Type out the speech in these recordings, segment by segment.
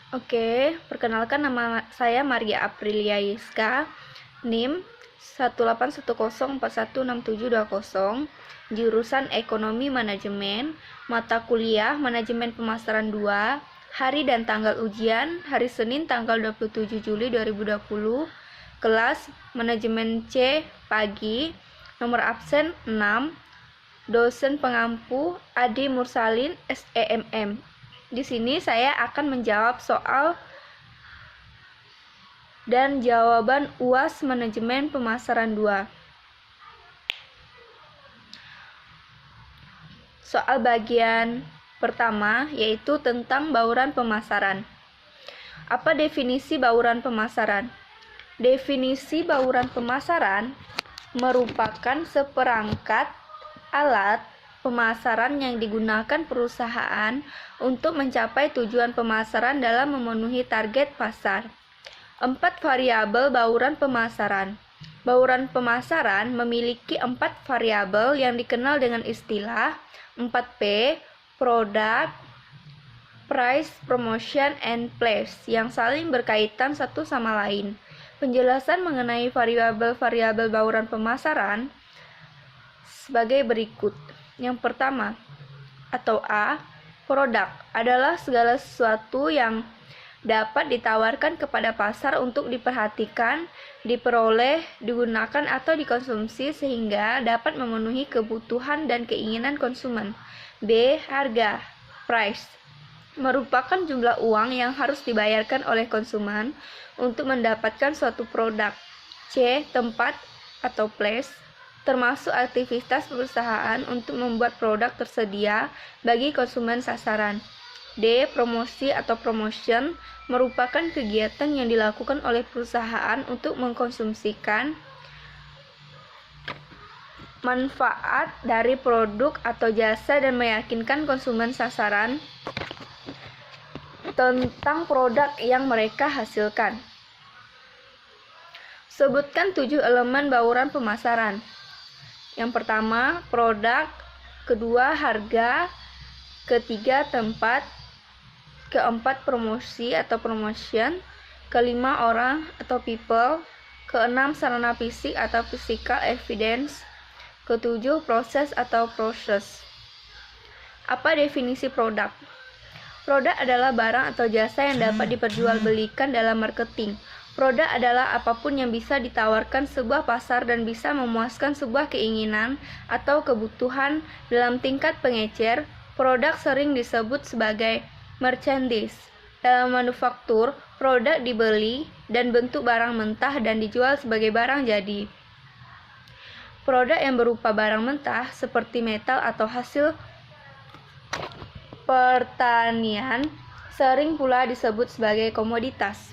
Oke, perkenalkan nama saya Maria Aprilia Yiska, NIM 18104167720, jurusan Ekonomi Manajemen, mata kuliah Manajemen Pemasaran 2, hari dan tanggal ujian hari Senin tanggal 27 Juli 2020, kelas Manajemen C pagi, nomor absen 6, dosen pengampu Adi Mursalin SEMM. Di sini saya akan menjawab soal dan jawaban UAS Manajemen Pemasaran 2. Soal bagian pertama yaitu tentang bauran pemasaran. Apa definisi bauran pemasaran? Definisi bauran pemasaran merupakan seperangkat alat pemasaran yang digunakan perusahaan untuk mencapai tujuan pemasaran dalam memenuhi target pasar. 4 variabel bauran pemasaran. Bauran pemasaran memiliki 4 variabel yang dikenal dengan istilah 4P, Product, Price, Promotion, and Place, yang saling berkaitan satu sama lain. Penjelasan mengenai variabel-variabel bauran pemasaran sebagai berikut. Yang pertama, atau A, produk adalah segala sesuatu yang dapat ditawarkan kepada pasar untuk diperhatikan, diperoleh, digunakan atau dikonsumsi sehingga dapat memenuhi kebutuhan dan keinginan konsumen. B, harga, price, merupakan jumlah uang yang harus dibayarkan oleh konsumen untuk mendapatkan suatu produk. C, tempat atau place, termasuk aktivitas perusahaan untuk membuat produk tersedia bagi konsumen sasaran. D, promosi atau promotion, merupakan kegiatan yang dilakukan oleh perusahaan untuk mengkonsumsikan manfaat dari produk atau jasa dan meyakinkan konsumen sasaran tentang produk yang mereka hasilkan. Sebutkan 7 elemen bauran pemasaran. Yang pertama, produk, kedua, harga, ketiga, tempat, keempat, promosi atau promotion, kelima, orang atau people, keenam, sarana fisik atau physical evidence, ketujuh, proses atau process. Apa definisi produk? Produk adalah barang atau jasa yang dapat diperjualbelikan dalam marketing. Produk adalah apapun yang bisa ditawarkan sebuah pasar dan bisa memuaskan sebuah keinginan atau kebutuhan dalam tingkat pengecer. Produk sering disebut sebagai merchandise. Dalam manufaktur, produk dibeli dan bentuk barang mentah dan dijual sebagai barang jadi. Produk yang berupa barang mentah seperti metal atau hasil pertanian sering pula disebut sebagai komoditas.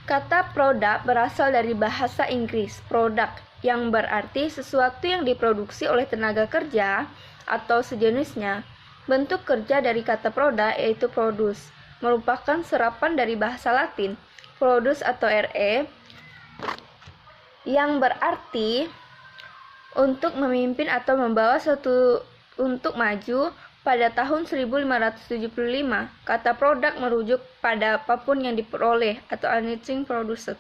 Kata produk berasal dari bahasa Inggris product, yang berarti sesuatu yang diproduksi oleh tenaga kerja atau sejenisnya. Bentuk kerja dari kata produk yaitu produce, merupakan serapan dari bahasa Latin produce atau RE, yang berarti untuk memimpin atau membawa suatu untuk maju. Pada tahun 1575, kata produk merujuk pada apapun yang diperoleh atau anything produced.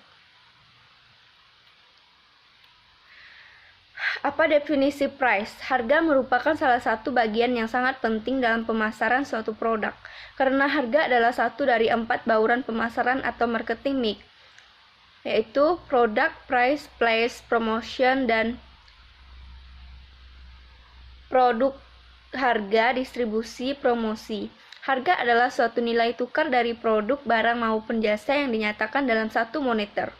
Apa definisi price? Harga merupakan salah satu bagian yang sangat penting dalam pemasaran suatu produk, karena harga adalah satu dari 4 bauran pemasaran atau marketing mix, yaitu product, price, place, promotion, dan produk. Harga, distribusi, promosi. Harga adalah suatu nilai tukar dari produk, barang maupun jasa yang dinyatakan dalam satu moneter.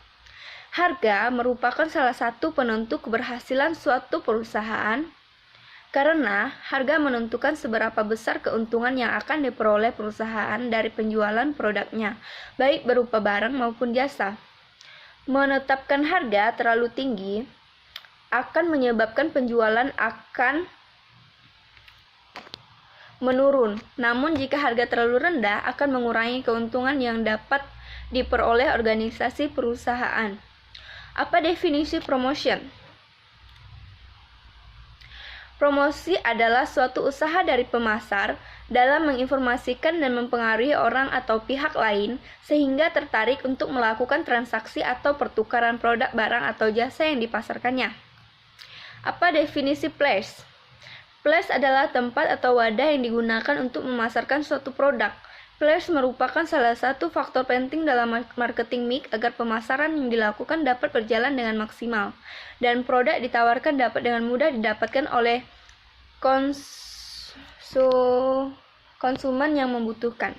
Harga merupakan salah satu penentu keberhasilan suatu perusahaan karena harga menentukan seberapa besar keuntungan yang akan diperoleh perusahaan dari penjualan produknya, baik berupa barang maupun jasa. Menetapkan harga terlalu tinggi akan menyebabkan penjualan akan menurun. Namun jika harga terlalu rendah akan mengurangi keuntungan yang dapat diperoleh organisasi perusahaan. Apa definisi promotion? Promosi adalah suatu usaha dari pemasar dalam menginformasikan dan mempengaruhi orang atau pihak lain sehingga tertarik untuk melakukan transaksi atau pertukaran produk, barang, atau jasa yang dipasarkannya. Apa definisi place? Place adalah tempat atau wadah yang digunakan untuk memasarkan suatu produk. Place merupakan salah satu faktor penting dalam marketing mix agar pemasaran yang dilakukan dapat berjalan dengan maksimal dan produk ditawarkan dapat dengan mudah didapatkan oleh konsumen yang membutuhkan.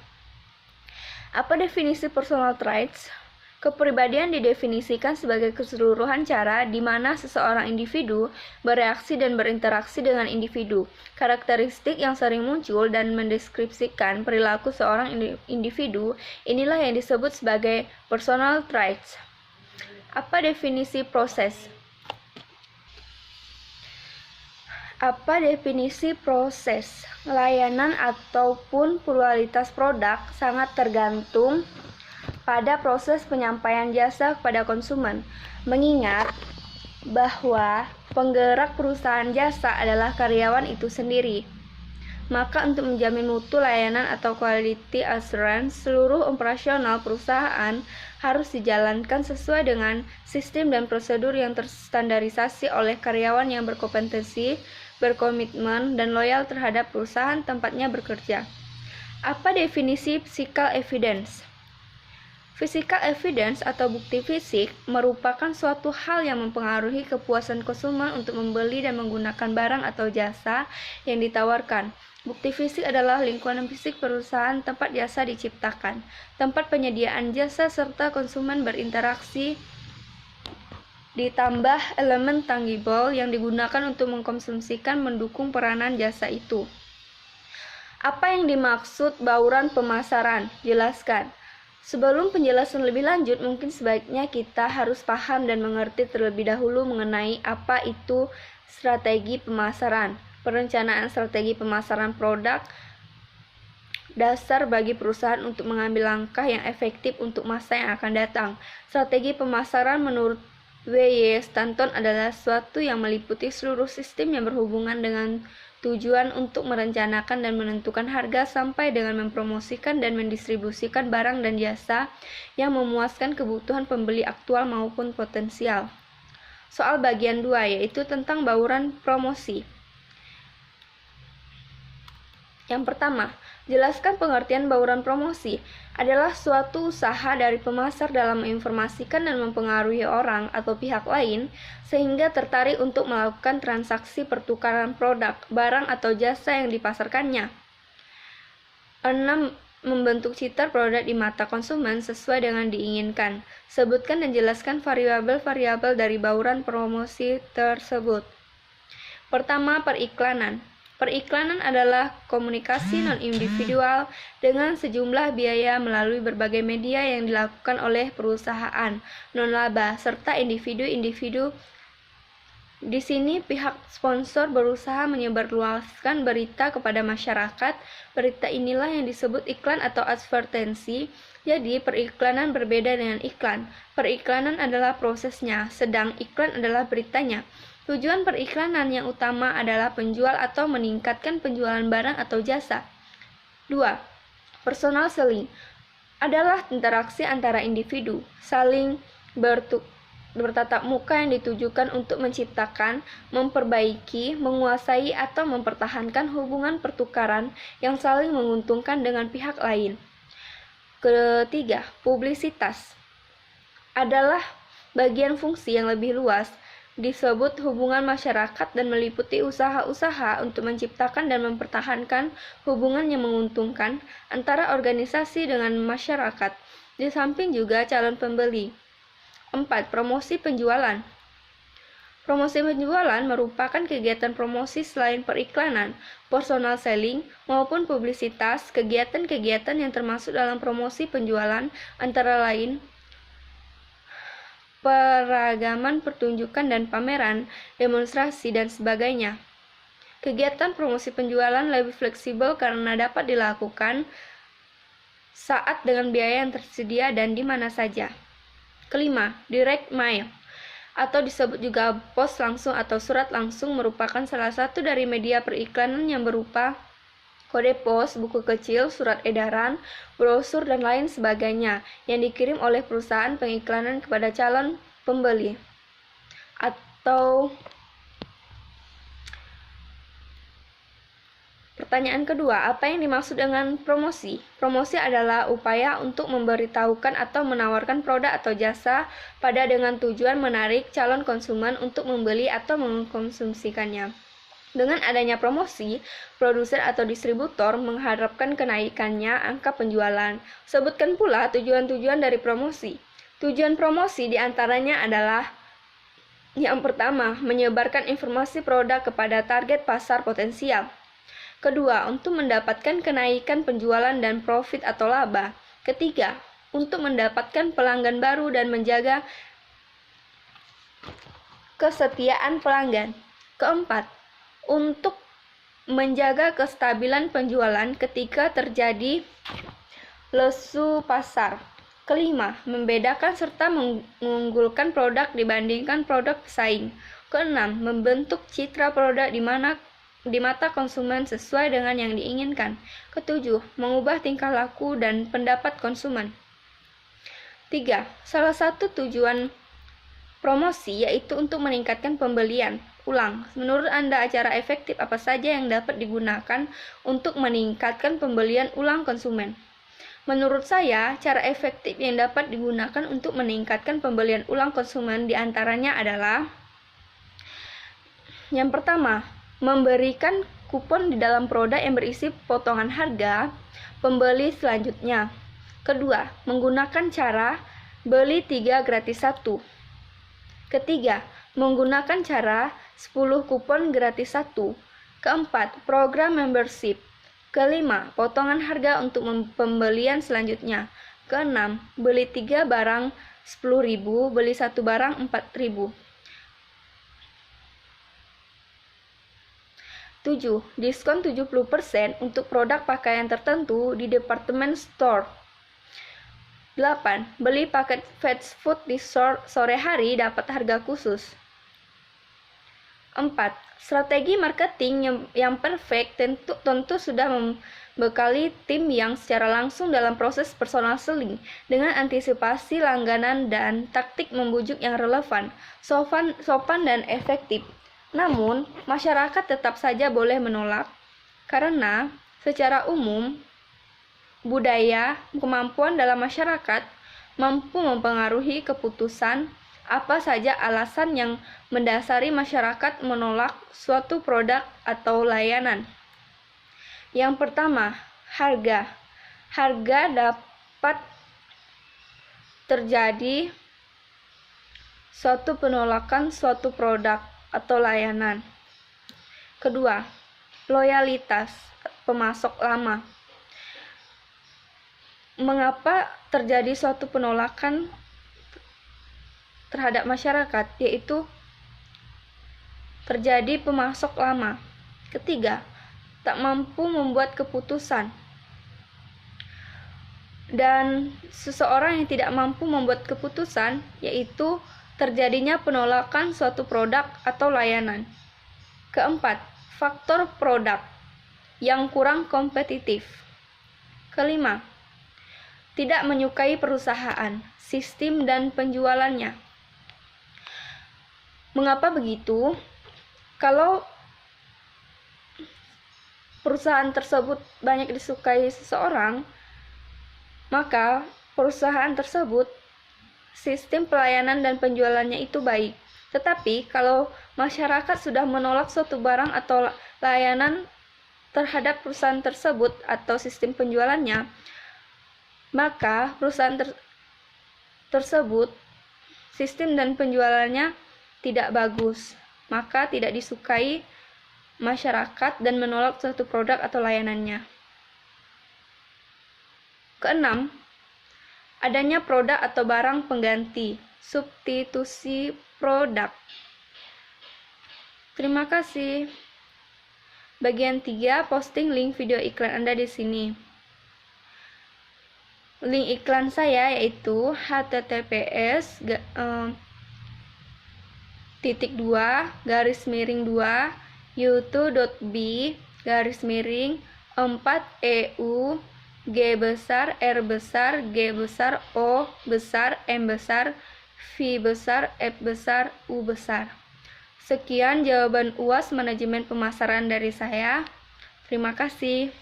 Apa definisi personal traits? Kepribadian didefinisikan sebagai keseluruhan cara di mana seseorang individu bereaksi dan berinteraksi dengan individu. Karakteristik yang sering muncul dan mendeskripsikan perilaku seorang individu, inilah yang disebut sebagai personal traits. Apa definisi proses? Apa definisi proses? Layanan ataupun pluralitas produk sangat tergantung pada proses penyampaian jasa kepada konsumen, mengingat bahwa penggerak perusahaan jasa adalah karyawan itu sendiri. Maka untuk menjamin mutu layanan atau quality assurance, seluruh operasional perusahaan harus dijalankan sesuai dengan sistem dan prosedur yang terstandarisasi oleh karyawan yang berkompetensi, berkomitmen, dan loyal terhadap perusahaan tempatnya bekerja. Apa definisi physical evidence? Physical evidence atau bukti fisik merupakan suatu hal yang mempengaruhi kepuasan konsumen untuk membeli dan menggunakan barang atau jasa yang ditawarkan. Bukti fisik adalah lingkungan fisik perusahaan tempat jasa diciptakan, tempat penyediaan jasa serta konsumen berinteraksi, ditambah elemen tangible yang digunakan untuk mengkonsumsikan mendukung peranan jasa itu. Apa yang dimaksud bauran pemasaran? Jelaskan. Sebelum penjelasan lebih lanjut, mungkin sebaiknya kita harus paham dan mengerti terlebih dahulu mengenai apa itu strategi pemasaran. Perencanaan strategi pemasaran produk dasar bagi perusahaan untuk mengambil langkah yang efektif untuk masa yang akan datang. Strategi pemasaran menurut W.Y. Stanton adalah suatu yang meliputi seluruh sistem yang berhubungan dengan tujuan untuk merencanakan dan menentukan harga sampai dengan mempromosikan dan mendistribusikan barang dan jasa yang memuaskan kebutuhan pembeli aktual maupun potensial. Soal bagian 2 yaitu tentang bauran promosi. Yang pertama, jelaskan pengertian bauran promosi adalah suatu usaha dari pemasar dalam menginformasikan dan mempengaruhi orang atau pihak lain sehingga tertarik untuk melakukan transaksi pertukaran produk, barang, atau jasa yang dipasarkannya. 6. Membentuk citra produk di mata konsumen sesuai dengan diinginkan. Sebutkan dan jelaskan variabel-variabel dari bauran promosi tersebut. Pertama, periklanan. Periklanan adalah komunikasi non-individual dengan sejumlah biaya melalui berbagai media yang dilakukan oleh perusahaan non-laba serta individu-individu. Di sini pihak sponsor berusaha menyebarluaskan berita kepada masyarakat. Berita inilah yang disebut iklan atau advertensi. Jadi periklanan berbeda dengan iklan. Periklanan adalah prosesnya, sedang iklan adalah beritanya. Tujuan periklanan yang utama adalah penjual atau meningkatkan penjualan barang atau jasa. 2. Personal selling adalah interaksi antara individu, saling bertatap muka yang ditujukan untuk menciptakan, memperbaiki, menguasai, atau mempertahankan hubungan pertukaran yang saling menguntungkan dengan pihak lain. Ketiga, publisitas adalah bagian fungsi yang lebih luas disebut hubungan masyarakat dan meliputi usaha-usaha untuk menciptakan dan mempertahankan hubungan yang menguntungkan antara organisasi dengan masyarakat, di samping juga calon pembeli. 4. Promosi penjualan. Promosi penjualan merupakan kegiatan promosi selain periklanan, personal selling, maupun publisitas. Kegiatan-kegiatan yang termasuk dalam promosi penjualan antara lain peragaman pertunjukan dan pameran, demonstrasi, dan sebagainya. Kegiatan promosi penjualan lebih fleksibel karena dapat dilakukan saat dengan biaya yang tersedia dan di mana saja. Kelima, direct mail atau disebut juga pos langsung atau surat langsung merupakan salah satu dari media periklanan yang berupa kode pos, buku kecil, surat edaran, brosur, dan lain sebagainya yang dikirim oleh perusahaan pengiklanan kepada calon pembeli. Atau pertanyaan kedua, apa yang dimaksud dengan promosi? Promosi adalah upaya untuk memberitahukan atau menawarkan produk atau jasa dengan tujuan menarik calon konsumen untuk membeli atau mengkonsumsikannya. Dengan adanya promosi, produsen atau distributor mengharapkan kenaikannya angka penjualan. Sebutkan pula tujuan-tujuan dari promosi. Tujuan promosi diantaranya adalah yang pertama, menyebarkan informasi produk kepada target pasar potensial. Kedua, untuk mendapatkan kenaikan penjualan dan profit atau laba. Ketiga, untuk mendapatkan pelanggan baru dan menjaga kesetiaan pelanggan. Keempat, untuk menjaga kestabilan penjualan ketika terjadi lesu pasar. Kelima, membedakan serta mengunggulkan produk dibandingkan produk pesaing. Keenam, membentuk citra produk di mata konsumen sesuai dengan yang diinginkan. Ketujuh, mengubah tingkah laku dan pendapat konsumen. 3. Salah satu tujuan promosi yaitu untuk meningkatkan pembelian. Ulang, menurut Anda acara efektif apa saja yang dapat digunakan untuk meningkatkan pembelian ulang konsumen? Menurut saya, cara efektif yang dapat digunakan untuk meningkatkan pembelian ulang konsumen diantaranya adalah yang pertama, memberikan kupon di dalam produk yang berisi potongan harga pembeli selanjutnya. Kedua, menggunakan cara beli 3 gratis 1. Ketiga, menggunakan cara 10 kupon gratis 1. Keempat, program membership. Kelima, potongan harga untuk pembelian selanjutnya. Keenam, beli 3 barang 10.000, beli 1 barang 4.000. 7. Diskon 70% untuk produk pakaian tertentu di departemen store. 8. Beli paket fast food di sore hari dapat harga khusus. 4. Strategi marketing yang perfect tentu sudah membekali tim yang secara langsung dalam proses personal selling dengan antisipasi langganan dan taktik membujuk yang relevan, sopan dan efektif. Namun, masyarakat tetap saja boleh menolak karena secara umum budaya, kemampuan dalam masyarakat mampu mempengaruhi keputusan apa saja alasan yang mendasari masyarakat menolak suatu produk atau layanan. Yang pertama, harga. Harga dapat terjadi suatu penolakan suatu produk atau layanan. Kedua, loyalitas pemasok lama. Mengapa terjadi suatu penolakan terhadap masyarakat, yaitu terjadi pemasok lama. Ketiga, tak mampu membuat keputusan. Dan seseorang yang tidak mampu membuat keputusan, yaitu terjadinya penolakan suatu produk atau layanan. Keempat, faktor produk yang kurang kompetitif. Kelima, tidak menyukai perusahaan, sistem dan penjualannya. Mengapa begitu? Kalau perusahaan tersebut banyak disukai seseorang, maka perusahaan tersebut sistem pelayanan dan penjualannya itu baik. Tetapi kalau masyarakat sudah menolak suatu barang atau layanan terhadap perusahaan tersebut atau sistem penjualannya, maka perusahaan tersebut sistem dan penjualannya tidak bagus, maka tidak disukai masyarakat dan menolak suatu produk atau layanannya. Keenam, adanya produk atau barang pengganti, substitusi produk. Terima kasih. Bagian 3, posting link video iklan Anda di sini. Link iklan saya yaitu https://youtube.b// 4EU, G besar, R besar, G besar, O besar, M besar, V besar, F besar, U besar. Sekian jawaban UAS Manajemen Pemasaran dari saya. Terima kasih.